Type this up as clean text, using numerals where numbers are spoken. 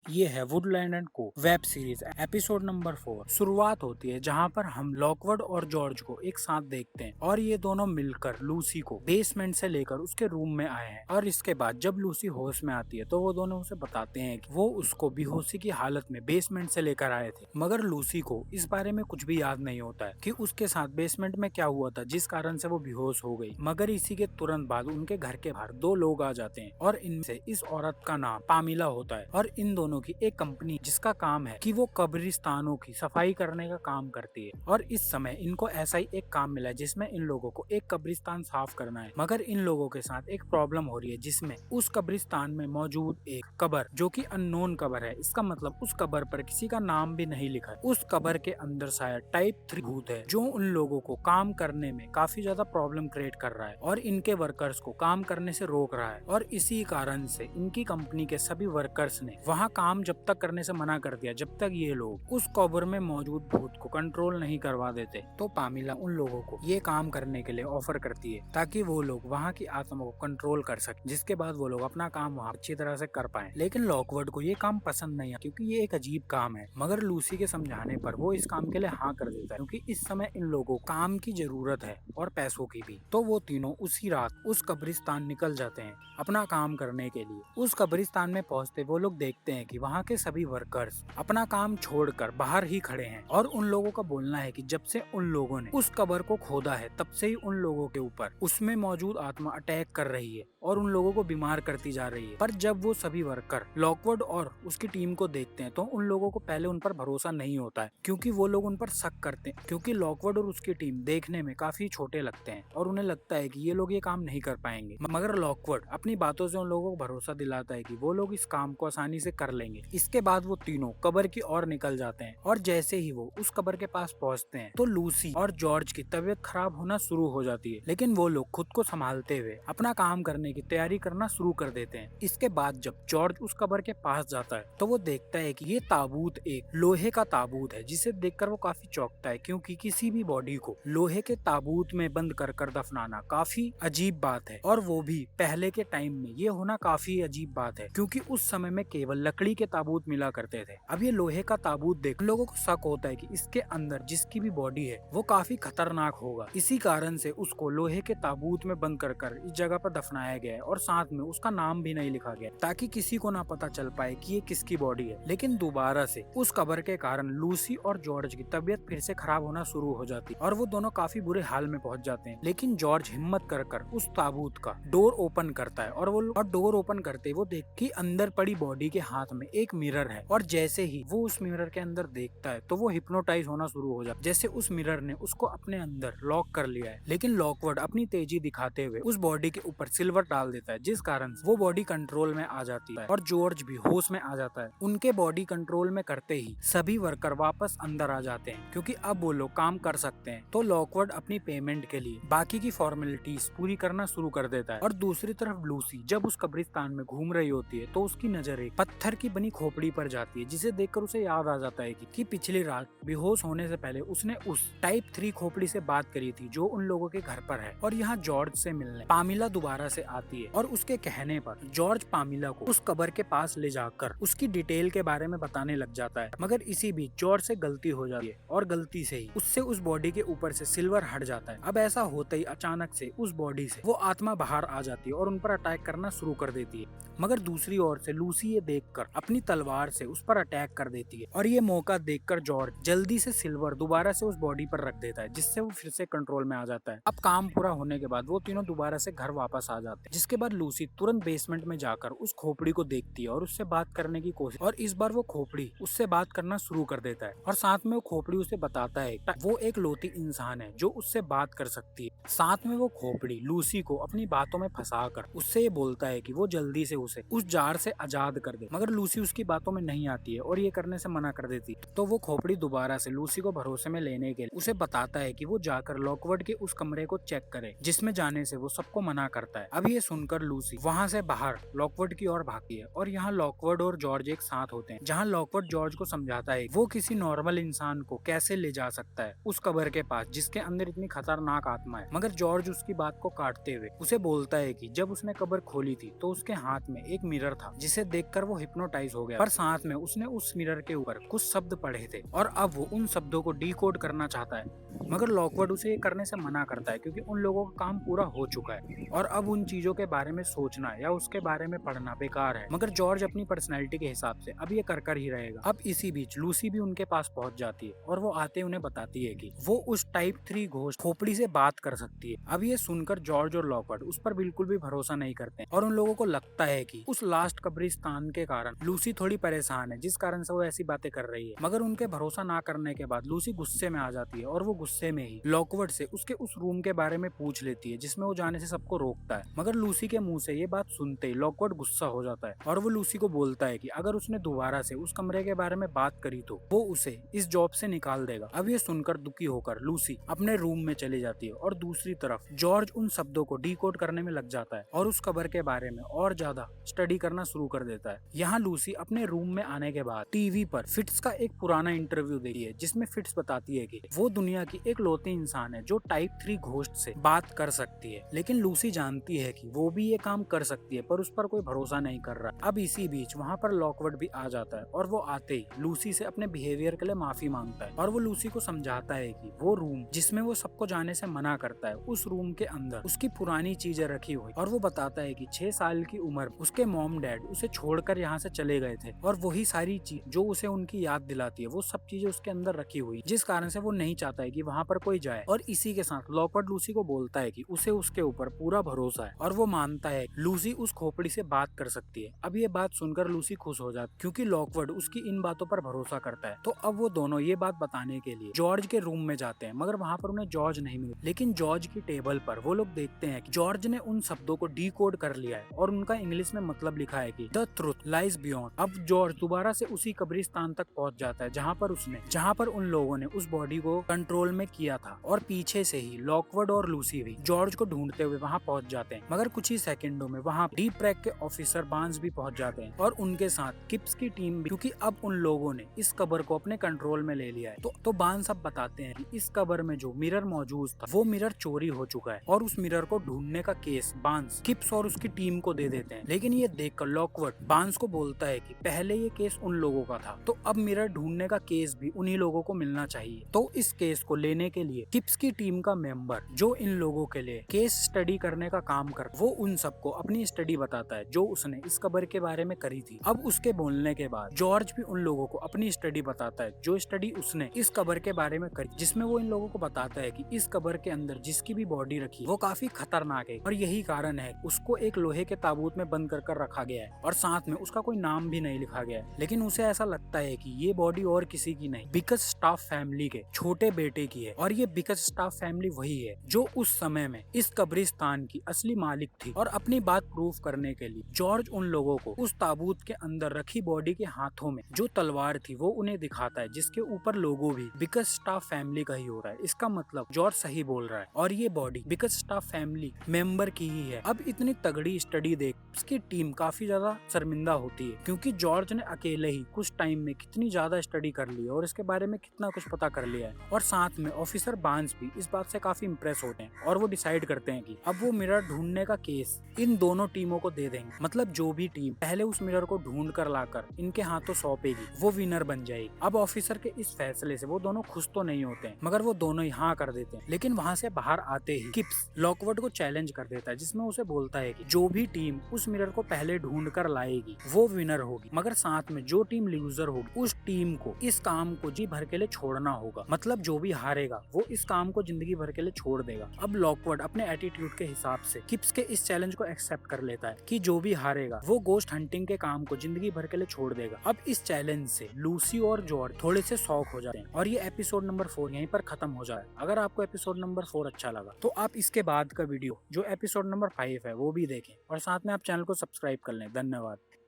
ये है Woodland and को वेब सीरीज एपिसोड नंबर 4। शुरुआत होती है जहाँ पर हम लॉकवुड और जॉर्ज को एक साथ देखते हैं और ये दोनों मिलकर लूसी को बेसमेंट से लेकर उसके रूम में आए हैं। और इसके बाद जब लूसी होश में आती है तो वो दोनों उसे बताते हैं कि वो उसको बेहोशी की हालत में बेसमेंट से लेकर आए थे। मगर लूसी को इस बारे में कुछ भी याद नहीं होता है कि उसके साथ बेसमेंट में क्या हुआ था जिस कारण से वो बेहोश हो गई। मगर इसी के तुरंत बाद उनके घर के बाहर दो लोग आ जाते हैं और इनसे इस औरत का नाम पामिला होता है और इन दोनों की एक कंपनी जिसका काम है कि वो कब्रिस्तानों की सफाई करने का काम करती है। और इस समय इनको ऐसा ही एक काम मिला है जिसमें इन लोगों को एक कब्रिस्तान साफ करना है। मगर इन लोगों के साथ एक प्रॉब्लम हो रही है जिसमें उस कब्रिस्तान में मौजूद एक कब्र जो कि अननोन कब्र है। इसका मतलब उस कब्र पर किसी का नाम भी नहीं लिखा है। उस कब्र के अंदर शायद टाइप 3 भूत है जो उन लोगों को काम करने में काफी ज्यादा प्रॉब्लम क्रिएट कर रहा है और इनके वर्कर्स को काम करने से रोक रहा है। और इसी कारण से इनकी कंपनी के सभी वर्कर्स ने वहाँ काम जब तक करने से मना कर दिया जब तक ये लोग उस कब्र में मौजूद भूत को कंट्रोल नहीं करवा देते। तो पामिला उन लोगों को ये काम करने के लिए ऑफर करती है ताकि वो लोग वहाँ की आत्मा को कंट्रोल कर सके, जिसके बाद वो लोग अपना काम वहाँ अच्छी तरह से कर पाए। लेकिन लॉकवुड को ये काम पसंद नहीं है क्योंकि ये एक अजीब काम है। मगर लूसी के समझाने पर वो इस काम के लिए हाँ कर देता है क्योंकि इस समय इन लोगों को काम की जरूरत है और पैसों की भी। तो वो तीनों उसी रात उस कब्रिस्तान निकल जाते हैं अपना काम करने के लिए। उस कब्रिस्तान में पहुंचते वो लोग देखते हैं कि वहाँ के सभी वर्कर्स अपना काम छोड़कर बाहर ही खड़े हैं और उन लोगों का बोलना है कि जब से उन लोगों ने उस कब्र को खोदा है तब से ही उन लोगों के ऊपर उसमें मौजूद आत्मा अटैक कर रही है और उन लोगों को बीमार करती जा रही है। पर जब वो सभी वर्कर लॉकवुड और उसकी टीम को देखते हैं तो उन लोगों को पहले उन पर भरोसा नहीं होता है क्योंकि वो लोग उन पर शक करते हैं क्योंकि लॉकवुड और उसकी टीम देखने में काफी छोटे लगते हैं और उन्हें लगता है कि ये लोग ये काम नहीं कर पाएंगे। मगर लॉकवुड अपनी बातों से उन लोगों को भरोसा दिलाता है कि वो लोग इस काम को आसानी से कर लेंगे। इसके बाद वो तीनों कब्र की ओर निकल जाते हैं और जैसे ही वो उस कब्र के पास पहुंचते हैं तो लूसी और जॉर्ज की तबीयत खराब होना शुरू हो जाती है। लेकिन वो लोग खुद को संभालते हुए अपना काम करने की तैयारी करना शुरू कर देते हैं। इसके बाद जब जॉर्ज उस कब्र के पास जाता है तो वो देखता है कि ये ताबूत एक लोहे का ताबूत है जिसे देखकर वो काफी चौंकता है क्योंकि किसी भी बॉडी को लोहे के ताबूत में बंद कर दफनाना काफी अजीब बात है और वो भी पहले के टाइम में ये होना काफी अजीब बात है क्योंकि उस समय में केवल लकड़ी के ताबूत मिला करते थे। अब ये लोहे का ताबूत देख लोगों को शक होता है कि इसके अंदर जिसकी भी बॉडी है वो काफी खतरनाक होगा। इसी कारण से उसको लोहे के ताबूत में बंद कर इस जगह पर दफनाया गया है और साथ में उसका नाम भी नहीं लिखा गया ताकि किसी को ना पता चल पाए कि ये किसकी बॉडी है। लेकिन दोबारा से उस कब्र के कारण लूसी और जॉर्ज की तबीयत फिर से खराब होना शुरू हो जाती और वो दोनों काफी बुरे हाल में पहुंच जाते हैं। लेकिन जॉर्ज हिम्मत कर उस ताबूत का डोर ओपन करता है और डोर ओपन करते वो देख कि अंदर पड़ी बॉडी के हाथ में एक मिरर है और जैसे ही वो उस मिरर के अंदर देखता है तो वो हिप्नोटाइज होना शुरू हो जाता है जैसे उस मिरर ने उसको अपने अंदर लॉक कर लिया है। लेकिन लॉकवुड अपनी तेजी दिखाते हुए उस बॉडी के ऊपर सिल्वर डाल देता है जिस कारण वो बॉडी कंट्रोल में आ जाती है और जॉर्ज भी होश में आ जाता है। उनके बॉडी कंट्रोल में करते ही सभी वर्कर वापस अंदर आ जाते हैं क्योंकि अब वो लोग काम कर सकते हैं। तो लॉकवुड अपनी पेमेंट के लिए बाकी की फॉर्मेलिटीज पूरी करना शुरू कर देता है और दूसरी तरफ लूसी जब उस कब्रिस्तान में घूम रही होती है तो उसकी नजर एक पत्थर की बनी खोपड़ी पर जाती है जिसे देखकर उसे याद आ जाता है कि पिछली रात बेहोश होने से पहले उसने उस टाइप 3 खोपड़ी से बात करी थी जो उन लोगों के घर पर है। और यहाँ जॉर्ज से मिलने पामिला दोबारा से आती है और उसके कहने पर जॉर्ज पामिला को उस कब्र के पास ले जाकर उसकी डिटेल के बारे में बताने लग जाता है। मगर इसी बीच जॉर्ज से गलती हो जाती है और गलती से ही उससे उस बॉडी के ऊपर से सिल्वर हट जाता है। अब ऐसा होते ही अचानक से उस बॉडी से वो आत्मा बाहर आ जाती है और उन पर अटैक करना शुरू कर देती है। मगर दूसरी ओर से लूसी ये देखकर अपनी तलवार से उस पर अटैक कर देती है और ये मौका देखकर जॉर्ज जल्दी से सिल्वर दोबारा से उस बॉडी पर रख देता है जिससे वो फिर से कंट्रोल में आ जाता है। अब काम पूरा होने के बाद वो तीनों दोबारा से घर वापस आ जाते हैं जिसके बाद लूसी तुरंत बेसमेंट में जाकर उस खोपड़ी को देखती है और उससे बात करने की कोशिश और इस बार वो खोपड़ी उससे बात करना शुरू कर देता है और साथ में वो खोपड़ी उसे बताता है वो एक लौती इंसान है जो उससे बात कर सकती है। साथ में वो खोपड़ी लूसी को अपनी बातों में फंसाकर उससे ये बोलता है कि वो जल्दी से उसे उस जार से आजाद कर दे। मगर लूसी उसकी बातों में नहीं आती है और ये करने से मना कर देती है। तो वो खोपड़ी दोबारा से लूसी को भरोसे में लेने के लिए उसे बताता है कि वो जाकर लॉकवुड के उस कमरे को चेक करे जिसमें जाने से वो सबको मना करता है। अब ये सुनकर लूसी वहाँ से बाहर लॉकवुड की ओर भागती है और यहाँ लॉकवुड और जॉर्ज एक साथ होते हैं जहाँ लॉकवुड जॉर्ज को समझाता है वो किसी नॉर्मल इंसान को कैसे ले जा सकता है उस कब्र के पास जिसके अंदर इतनी खतरनाक आत्मा है। मगर जॉर्ज उसकी बात को काटते हुए उसे बोलता है कि जब उसने कब्र खोली थी तो उसके हाथ में एक मिरर था जिसे देखकर वो हिप्नोटाइज हिप्नोटाइज हो गया, पर साथ में उसने उस मिरर के ऊपर कुछ शब्द पढ़े थे और अब वो उन शब्दों को डिकोड करना चाहता है। मगर लॉकवर्ड उसे ये करने से मना करता है क्योंकि उन लोगों का काम पूरा हो चुका है और अब उन चीजों के बारे में सोचना या उसके बारे में पढ़ना बेकार है। मगर जॉर्ज अपनी पर्सनैलिटी के हिसाब से अब ये कर ही रहेगा। अब इसी बीच लूसी भी उनके पास पहुंच जाती है और वो आते उन्हें बताती है कि वो उस टाइप 3 घोस्ट खोपड़ी से बात कर सकती है। अब ये सुनकर जॉर्ज और लॉकवर्ड उस पर बिल्कुल भी भरोसा नहीं करते और उन लोगों को लगता है कि उस लास्ट कब्रिस्तान के कारण लूसी थोड़ी परेशान है, जिस कारण से वो ऐसी बातें कर रही है। मगर उनके भरोसा ना करने के बाद लूसी गुस्से में आ जाती है और वो गुस्से में ही लॉकवर्ड से उसके उस रूम के बारे में पूछ लेती है जिसमें वो जाने से सबको रोकता है। मगर लूसी के मुंह से ये बात सुनते ही लॉकवर्ड गुस्सा हो जाता है और वो लूसी को बोलता है कि अगर उसने दोबारा से उस कमरे के बारे में बात करी तो वो उसे इस जॉब से निकाल देगा। अब ये सुनकर दुखी होकर लूसी अपने रूम में चली जाती है और दूसरी तरफ जॉर्ज उन शब्दों को डिकोड करने में लग जाता है और उस कब्र के बारे में और ज्यादा स्टडी करना शुरू कर देता है। यहाँ लूसी अपने रूम में आने के बाद टीवी पर फिट्स का एक पुराना इंटरव्यू देखी है जिसमें फिट्स बताती है कि वो दुनिया की एक लौती इंसान है जो टाइप 3 घोस्ट से बात कर सकती है। लेकिन लूसी जानती है कि वो भी ये काम कर सकती है पर उस पर कोई भरोसा नहीं कर रहा। अब इसी बीच वहाँ पर लॉकवर्ड भी आ जाता है और वो आते ही लूसी से अपने बिहेवियर के लिए माफी मांगता है और वो लूसी को समझाता है कि वो रूम जिसमें वो सबको जाने से मना करता है उस रूम के अंदर उसकी पुरानी चीजें रखी हुई, और वो बताता है कि 6 साल की उम्र उसके मॉम डैड उसे छोड़कर यहाँ से चले गए थे और वही सारी चीज जो उसे उनकी याद दिलाती है वो सब चीजें उसके अंदर रखी हुई, जिस कारण से वो नहीं चाहता है कि वहाँ पर कोई जाए। और इसी के साथ लॉकवर्ड लूसी को बोलता है कि उसे उसके ऊपर पूरा भरोसा है और वो मानता है लूसी उस खोपड़ी से बात कर सकती है। अब ये बात सुनकर लूसी खुश हो जाती क्योंकि लॉकवर्ड उसकी इन बातों पर भरोसा करता है। तो अब वो दोनों ये बात बताने के लिए जॉर्ज के रूम में जाते हैं, मगर वहाँ पर उन्हें जॉर्ज नहीं मिलता। लेकिन जॉर्ज की टेबल पर वो लोग देखते हैं कि जॉर्ज ने उन शब्दों को डिकोड कर लिया है और उनका इंग्लिश में मतलब लिखा है कि द ट्रुथ लाइज बियॉन्ड। अब जॉर्ज दोबारा से उसी कब्रिस्तान तक पहुंच जाता है जहाँ पर उन लोगों ने उस बॉडी को कंट्रोल में किया था, और पीछे से ही लॉकवर्ड और लूसी भी जॉर्ज को ढूंढते हुए वहाँ पहुंच जाते हैं। मगर कुछ ही सेकंडों में वहाँ डीप ट्रैक के ऑफिसर बांस भी पहुंच जाते हैं और उनके साथ किप्स की टीम भी, क्योंकि अब उन लोगों ने इस कब्र को अपने कंट्रोल में ले लिया है। तो बांस अब बताते हैं कि इस कब्र में जो मिरर मौजूद था वो मिरर चोरी हो चुका है और उस मिरर को ढूंढने का केस बांस किप्स और उसकी टीम को दे देते हैं। लेकिन ये देखकर लॉकवर्ड बांस को बोलता है कि पहले ये केस उन लोगों का था, तो अब मिरर ढूंढने का केस भी उन्हीं लोगों को मिलना चाहिए। तो इस केस को लेने के लिए किप्स की टीम का मेंबर जो इन लोगों के लिए केस स्टडी करने का काम कर, वो उन सबको अपनी स्टडी बताता है जो उसने इस कब्र के बारे में करी थी। अब उसके बोलने के बाद जॉर्ज भी उन लोगों को अपनी स्टडी बताता है जो स्टडी उसने इस कब्र के बारे में करी, जिसमें वो इन लोगों को बताता है कि इस कब्र के अंदर जिसकी भी बॉडी रखी वो काफी खतरनाक है और यही कारण है उसको एक लोहे के ताबूत में बंद कर रखा गया है और साथ में उसका कोई नाम भी नहीं लिखा गया है। लेकिन उसे ऐसा लगता है कि ये बॉडी और किसी की नहीं, बिकस स्टाफ फैमिली के छोटे बेटे की है, और ये बिकस स्टाफ फैमिली वही है जो उस समय में इस कब्रिस्तान की असली मालिक थी। और अपनी बात प्रूफ करने के लिए जॉर्ज उन लोगों को उस ताबूत के अंदर रखी बॉडी के हाथों में जो तलवार थी वो उन्हें दिखाता है, जिसके ऊपर लोगो भी बिकस स्टाफ फैमिली का ही हो रहा है। इसका मतलब जॉर्ज सही बोल रहा है और ये body because staff family member की ही है। अब इतनी तगड़ी स्टडी देख उसकी टीम काफी ज्यादा शर्मिंदा होती है क्योंकि जॉर्ज ने अकेले ही कुछ टाइम में कितनी ज्यादा स्टडी कर ली है और इसके बारे में कितना कुछ पता कर लिया है। और साथ में ऑफिसर बांस भी इस बात से काफी इम्प्रेस होते हैं और वो डिसाइड करते हैं कि अब वो मिरर ढूंढने का केस इन दोनों टीमों को दे देंगे। मतलब जो भी टीम पहले उस मिरर को ढूंढ कर लाकर इनके हाथों सौंपेगी वो विनर बन जाएगी। अब ऑफिसर के इस फैसले से वो दोनों खुश तो नहीं होते हैं, मगर वो दोनों ही हाँ कर देते हैं। लेकिन वहाँ से बाहर आते ही किप्स लॉकवर्ड को चैलेंज कर देता है, जिसमें उसे बोलता है कि जो भी टीम उस मिरर को पहले ढूंढ कर लाएगी वो विनर होगी, मगर साथ में जो टीम लूजर होगी उस टीम को इस काम को जी भर के लिए छोड़ना होगा। मतलब जो भी हारेगा वो इस काम को जिंदगी भर के लिए छोड़ देगा। अब लॉकवर्ड अपने एटीट्यूड के हिसाब से किप्स के इस चैलेंज को एक्सेप्ट कर लेता है कि जो भी हारेगा वो गोस्ट हंटिंग के काम को जिंदगी भर के लिए छोड़ देगा। अब इस चैलेंज से लूसी और जॉर्ज थोड़े से शॉक हो जाते हैं और ये एपिसोड नंबर 4 यहीं पर खत्म हो जाए। अगर आपको एपिसोड नंबर 4 अच्छा लगा तो आप इसके बाद का वीडियो जो एपिसोड नंबर 5 है वो भी देखें और साथ में आप चैनल को सब्सक्राइब कर लें। धन्यवाद।